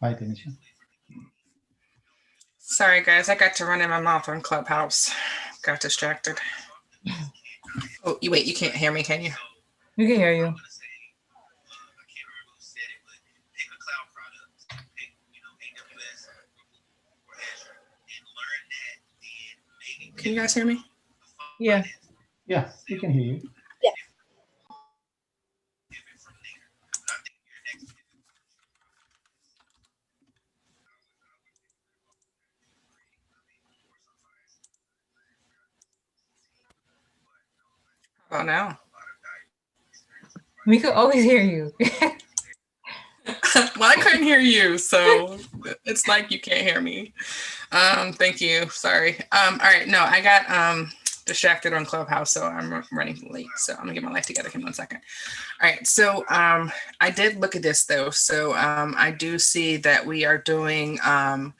Hi, Tanisha. Sorry, guys, I got to run in my mouth on Clubhouse. Got distracted. Oh, you wait, you can't hear me, can you? We can hear you. Can you guys hear me? Yeah. Yeah, we can hear you. How about now? We could always hear you. Well, I couldn't hear you, so it's like you can't hear me. Thank you. Sorry. All right. No, I got distracted on Clubhouse, so I'm running late. So I'm gonna get my life together. Give me 1 second. All right. So I did look at this though. So I do see that we are doing an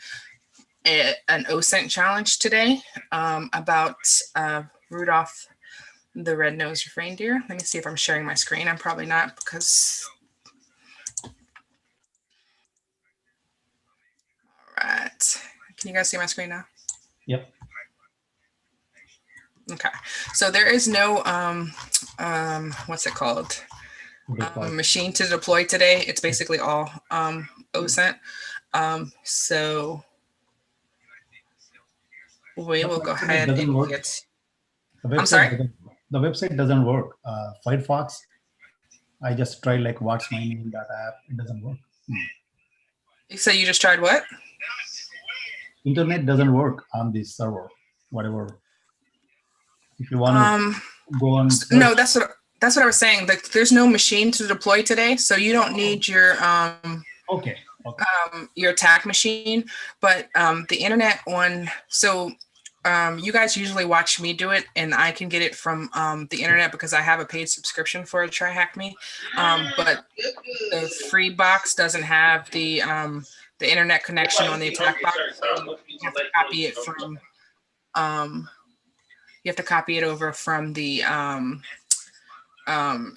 OSINT challenge today about Rudolph the red-nosed reindeer. Let me see if I'm sharing my screen. I'm probably not because. All right. Can you guys see my screen now? Yep. Okay. So there is no what's it called? Machine to deploy today. It's basically all OSINT. So we will go ahead and get. I'm sorry? The website doesn't work. Firefox, I just tried like what's my name that app. It doesn't work. So you just tried what? Internet doesn't work on this server. Whatever. If you want to go on. No, that's what I was saying. Like, there's no machine to deploy today, so you don't need your Okay. your attack machine, but the internet one. So you guys usually watch me do it, and I can get it from the internet because I have a paid subscription for TryHackMe. But the free box doesn't have the internet connection on the attack box. So you have to copy it from. You have to copy it over from the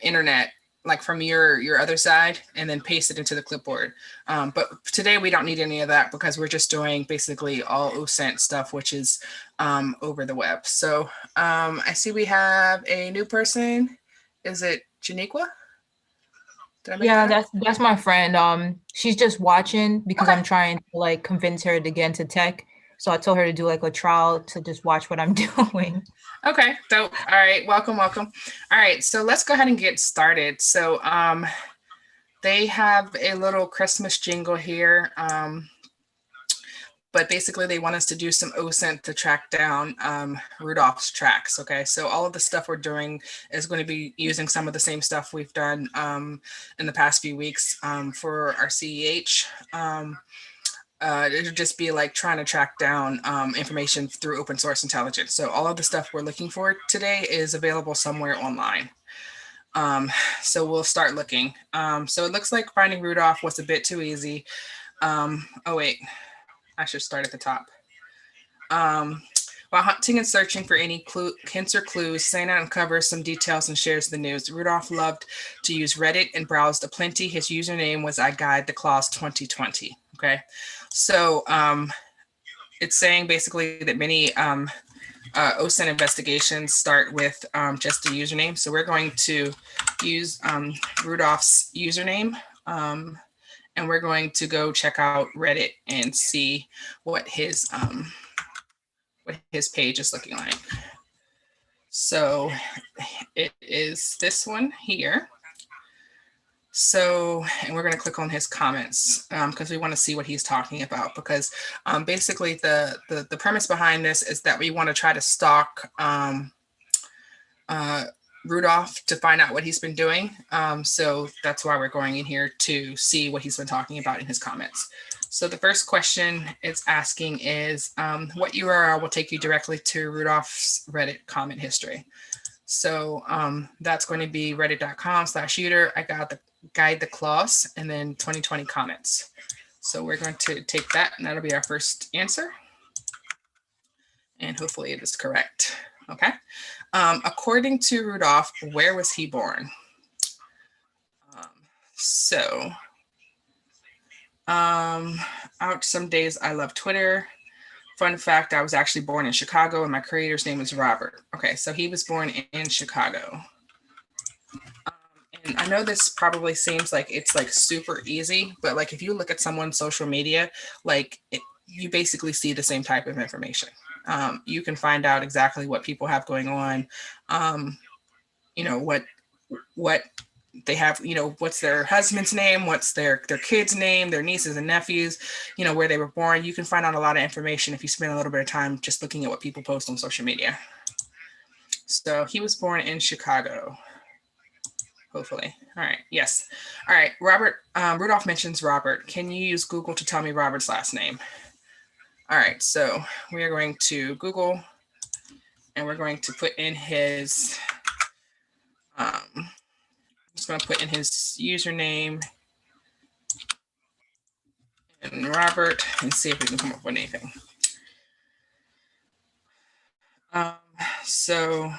internet, like from your other side, and then paste it into the clipboard. But today we don't need any of that because we're just doing basically all OSINT stuff, which is over the web. So I see we have a new person. Is it Janiqua? Yeah, that's my friend. She's just watching because Okay. I'm trying to like convince her to get into tech. So I told her to do like a trial to just watch what I'm doing. Okay, dope. All right, welcome. All right, so let's go ahead and get started. So they have a little Christmas jingle here. But basically they want us to do some OSINT to track down Rudolph's tracks. Okay, so all of the stuff we're doing is going to be using some of the same stuff we've done in the past few weeks for our CEH. It'll just be like trying to track down information through open source intelligence. So all of the stuff we're looking for today is available somewhere online. So we'll start looking. So it looks like finding Rudolph was a bit too easy. Oh wait, I should start at the top. While hunting and searching for any hints or clues, Santa uncovers some details and shares the news. Rudolph loved to use Reddit and browsed aplenty. His username was I Guide the Claws 2020. Okay, so it's saying basically that many OSINT investigations start with just a username. So we're going to use Rudolph's username. And we're going to go check out Reddit and see what his page is looking like. So it is this one here. So, and we're going to click on his comments because we want to see what he's talking about. Because basically the premise behind this is that we want to try to stalk Rudolph to find out what he's been doing. So that's why we're going in here to see what he's been talking about in his comments. So the first question it's asking is what URL will take you directly to Rudolph's Reddit comment history. So that's going to be reddit.com/user. I got the guide the claws and then 2020 comments. So we're going to take that and that'll be our first answer. And hopefully it is correct. Okay. According to Rudolph, where was he born? So Ouch, some days I love Twitter. Fun fact, I was actually born in Chicago and my creator's name is Robert. Okay, so he was born in Chicago. And I know this probably seems like it's like super easy, but like if you look at someone's social media, like you basically see the same type of information. You can find out exactly what people have going on, you know, what they have, you know, what's their husband's name, what's their kid's name, their nieces and nephews, you know, where they were born. You can find out a lot of information if you spend a little bit of time just looking at what people post on social media. So he was born in Chicago. Hopefully. All right. Yes. All right. Robert, Rudolph mentions Robert. Can you use Google to tell me Robert's last name? All right. So we are going to Google and we're going to put in his, I'm just going to put in his username and Robert and see if we can come up with anything. So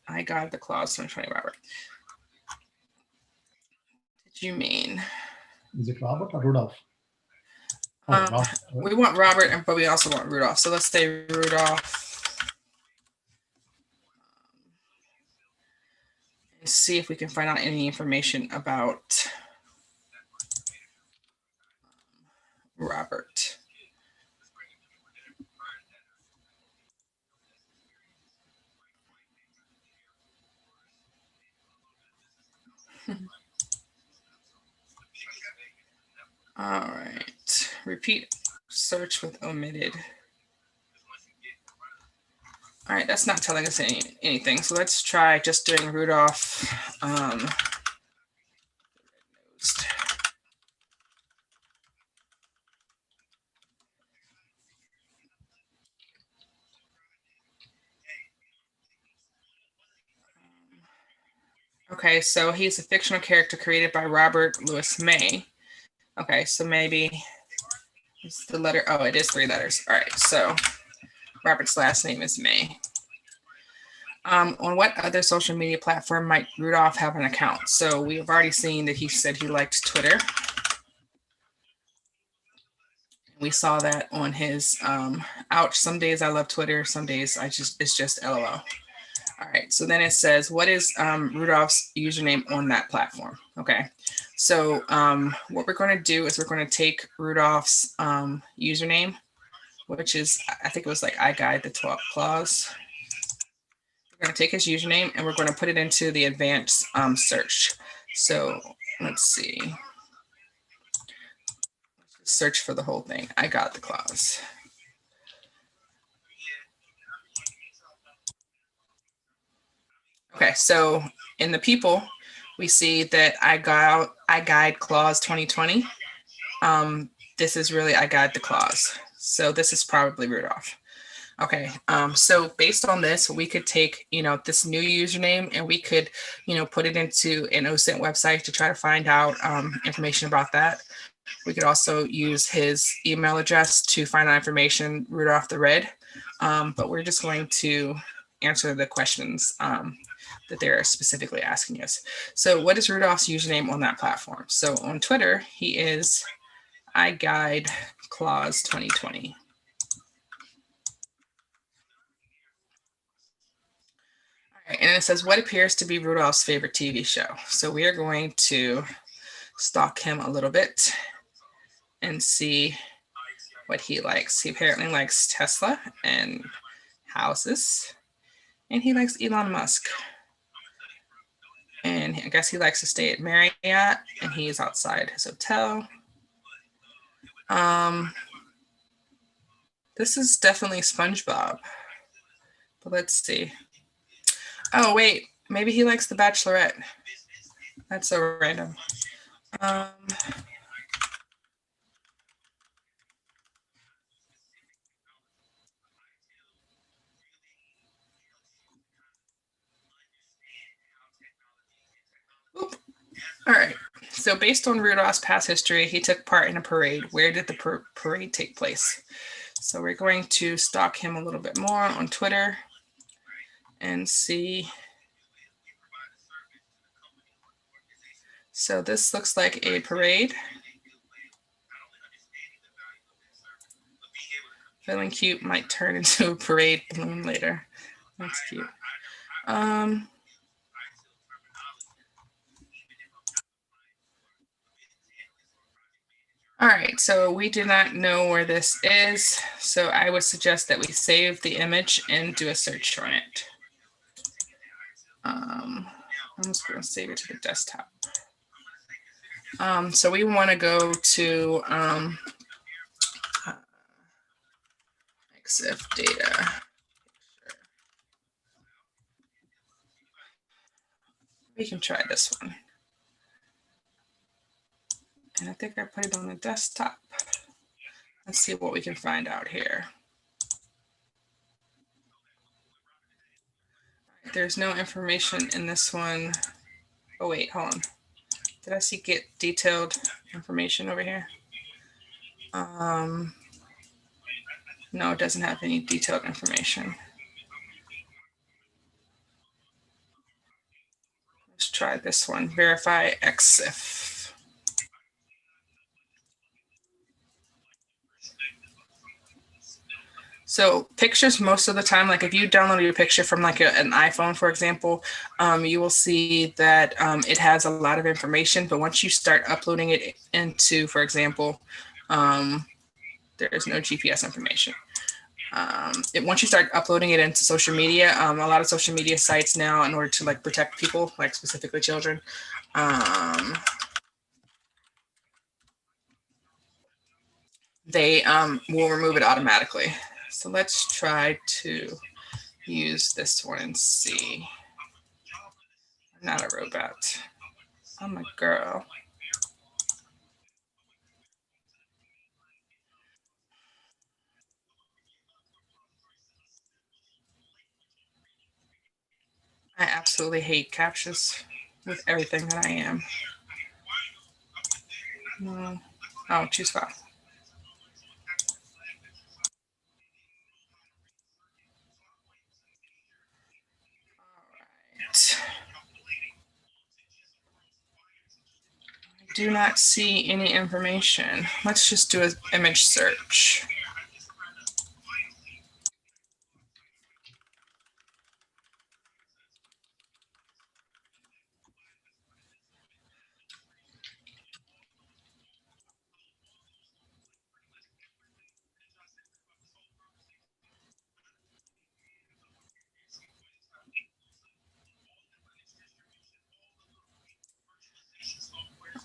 I got the clause 2020 Robert. Did you mean? Is it Robert or Rudolph? We want Robert, but we also want Rudolph. So let's say Rudolph. And see if we can find out any information about Robert. All right. Repeat search with omitted. All right, that's not telling us anything. So let's try just doing Rudolph. Okay, so he's a fictional character created by Robert Louis May. Okay, so maybe it's the letter. Oh, it is 3 letters. All right, so Robert's last name is May. On what other social media platform might Rudolph have an account? So we've already seen that he said he liked Twitter. We saw that on his ouch, some days I love Twitter, some days it's just LOL. All right, so then it says, what is Rudolph's username on that platform? Okay, so what we're going to do is we're going to take Rudolph's username, which is, I think it was like I guide the 12 clause. We're going to take his username and we're going to put it into the advanced search. So let's see. Search for the whole thing. I got the clause. Okay, so in the people, we see that I guide clause 2020. This is really I guide the clause. So this is probably Rudolph. Okay, so based on this, we could take, you know, this new username and we could, you know, put it into an OSINT website to try to find out information about that. We could also use his email address to find out information, Rudolph the Red, but we're just going to answer the questions that they're specifically asking us. So what is Rudolph's username on that platform? So on Twitter, he is I guide clause 2020. And it says, what appears to be Rudolph's favorite TV show? So we are going to stalk him a little bit and see what he likes. He apparently likes Tesla and houses, and he likes Elon Musk. And I guess he likes to stay at Marriott, and he is outside his hotel. This is definitely SpongeBob, but let's see. Oh, wait, maybe he likes The Bachelorette. That's so random. Oop. All right, so based on Rudolph's past history, he took part in a parade. Where did the parade take place? So we're going to stalk him a little bit more on Twitter and see. So this looks like a parade. Feeling cute might turn into a parade balloon later. That's cute. All right, so we do not know where this is, so I would suggest that we save the image and do a search on it. I'm just going to save it to the desktop. So we want to go to EXIF data. We can try this one. And I think I put it on the desktop. Let's see what we can find out here. There's no information in this one. Oh wait, hold on. Did I see get detailed information over here? No, it doesn't have any detailed information. Let's try this one, verify EXIF. So pictures, most of the time, like if you download your picture from like an iPhone, for example, you will see that it has a lot of information, but once you start uploading it into, for example, there is no GPS information. Once you start uploading it into social media, a lot of social media sites now, in order to like protect people, like specifically children, they will remove it automatically. So let's try to use this one and see. I'm not a robot. I'm a girl. I absolutely hate captchas with everything that I am. No. Oh, choose file. All right. I do not see any information. Let's just do an image search.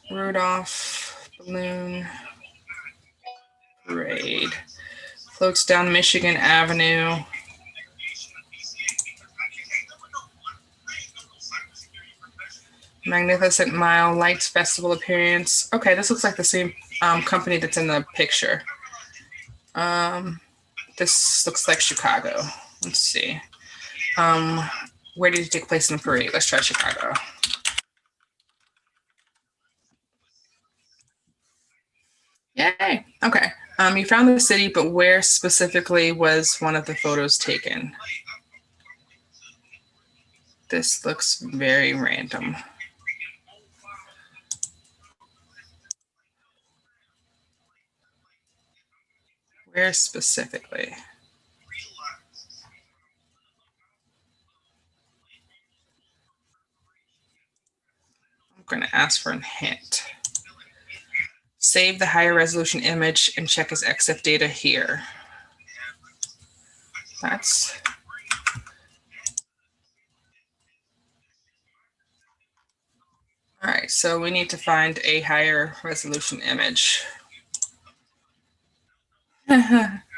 Rudolph balloon parade floats down Michigan Avenue. Magnificent Mile Lights Festival appearance. Okay, this looks like the same company that's in the picture. This looks like Chicago. Let's see. Where did it take place in the parade? Let's try Chicago. Yay. Okay. You found the city, but where specifically was one of the photos taken? This looks very random. Where specifically? I'm going to ask for a hint. Save the higher resolution image and check his EXIF data here. That's all right. So we need to find a higher resolution image.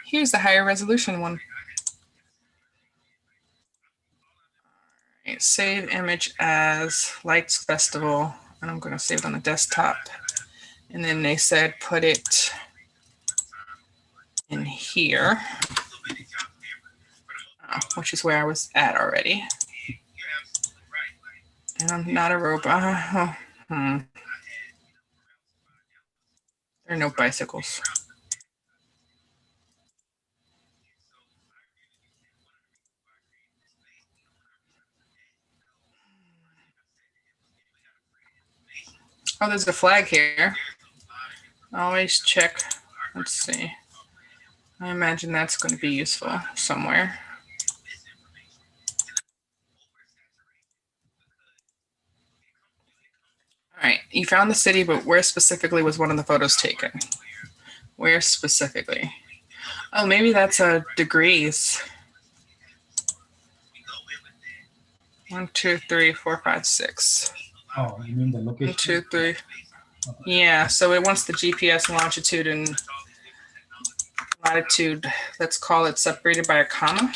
Here's the higher resolution one. All right, save image as Lights Festival, and I'm going to save it on the desktop. And then they said put it in here, which is where I was at already. And I'm not a robot. There are no bicycles. Oh, there's a flag here. Always check. Let's see. I imagine that's going to be useful somewhere. All right, you found the city, but where specifically was one of the photos taken? Where specifically? Oh, maybe that's degrees. 1, 2, 3, 4, 5, 6. Oh, you mean the location? 1, 2, 3. Okay. Yeah, so it wants the GPS longitude and latitude. Let's call it separated by a comma.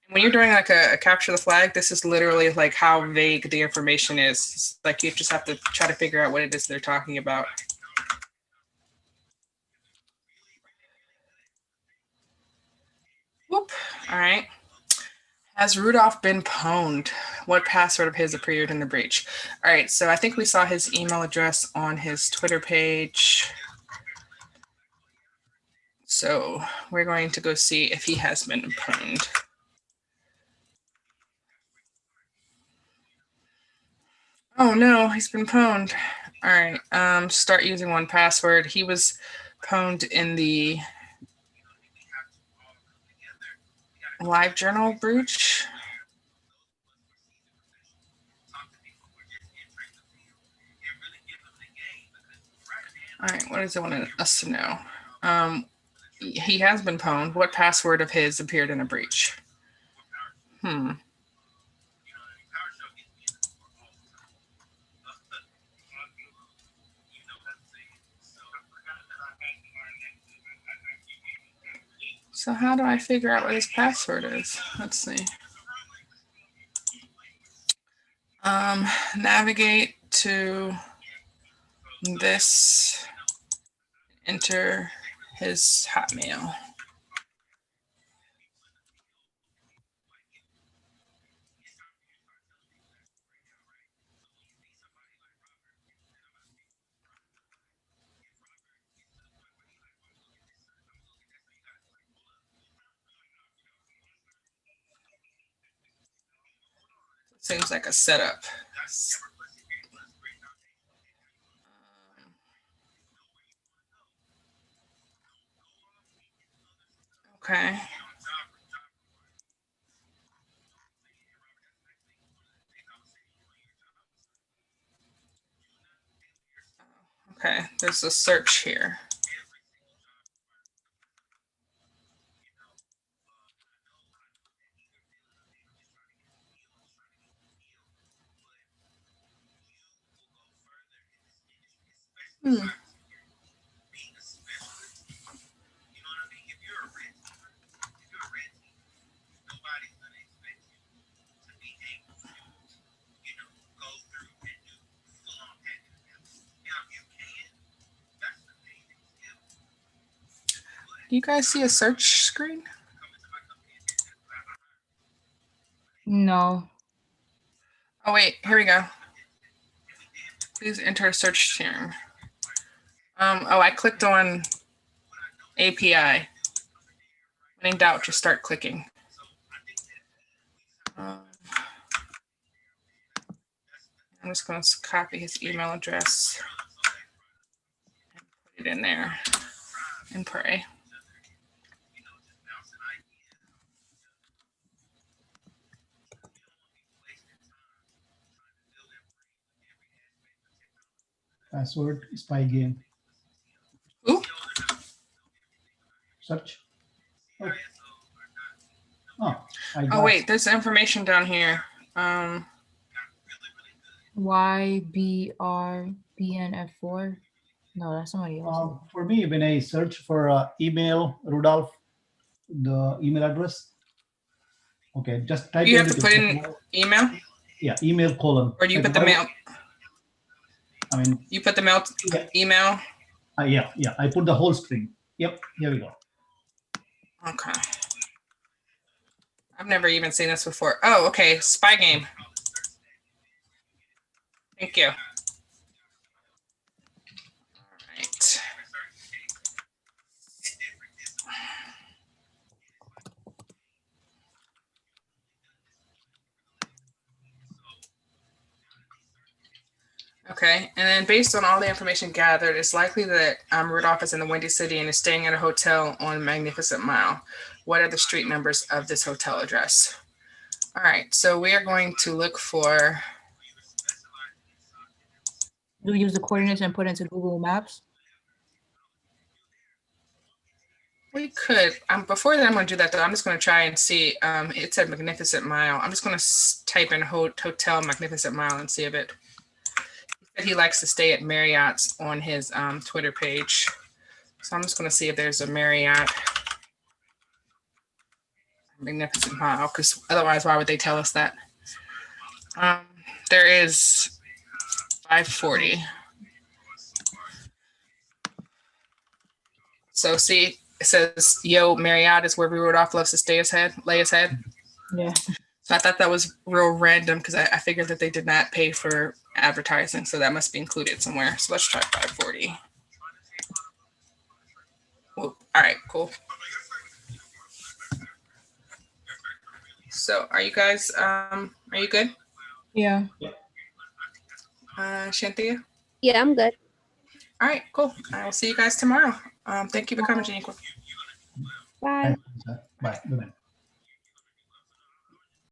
When you're doing like a capture the flag, this is literally like how vague the information is. It's like you just have to try to figure out what it is they're talking about. Whoop. All right. Has Rudolph been pwned? What password of his appeared in the breach? All right, so I think we saw his email address on his Twitter page. So we're going to go see if he has been pwned. Oh no, he's been pwned. All right, start using 1Password. He was pwned in the live journal breach. All right, what does it want us to know? He has been pwned. What password of his appeared in a breach? So how do I figure out what his password is? Let's see. Navigate to this, enter his Hotmail. Seems like a setup. Okay. Okay, there's a search here. Do you guys see a search screen? No. Oh wait, here we go. Please enter a search term. Oh, I clicked on API. When in doubt, just start clicking. I'm just going to copy his email address and put it in there and pray. Password spy game. Ooh. Search. Oh, oh wait, there's information down here. YBRBNF4. No, that's somebody else. For me, when I search for email Rudolph, the email address. Okay, just type. You have to put in email. Yeah, email colon. Or do you put the mail? I mean, you put the mail email. Yeah, I put the whole string. Yep, here we go. Okay. I've never even seen this before. Oh, okay. Spy game. Thank you. All right. Okay. Okay, and then based on all the information gathered, it's likely that Rudolph is in the Windy City and is staying at a hotel on Magnificent Mile. What are the street numbers of this hotel address? All right, so we are going to look for. Do we use the coordinates and put into Google Maps? We could. Before that, I'm going to do that though. I'm just going to try and see. It said Magnificent Mile. I'm just going to type in hotel Magnificent Mile and see if it. He likes to stay at Marriott's on his Twitter page. So I'm just going to see if there's a Marriott Magnificent Mile, because otherwise, why would they tell us that? There is 540. So see, it says, yo, Marriott is where Rudolph loves to lay his head. Yeah. So I thought that was real random because I figured that they did not pay for advertising. So that must be included somewhere. So let's try 540. Whoop. All right, cool. So are you guys, are you good? Yeah. Shanthia? Yeah, I'm good. All right, cool. I will see you guys tomorrow. Thank you for coming, Janiqua. Bye. Bye. Good night.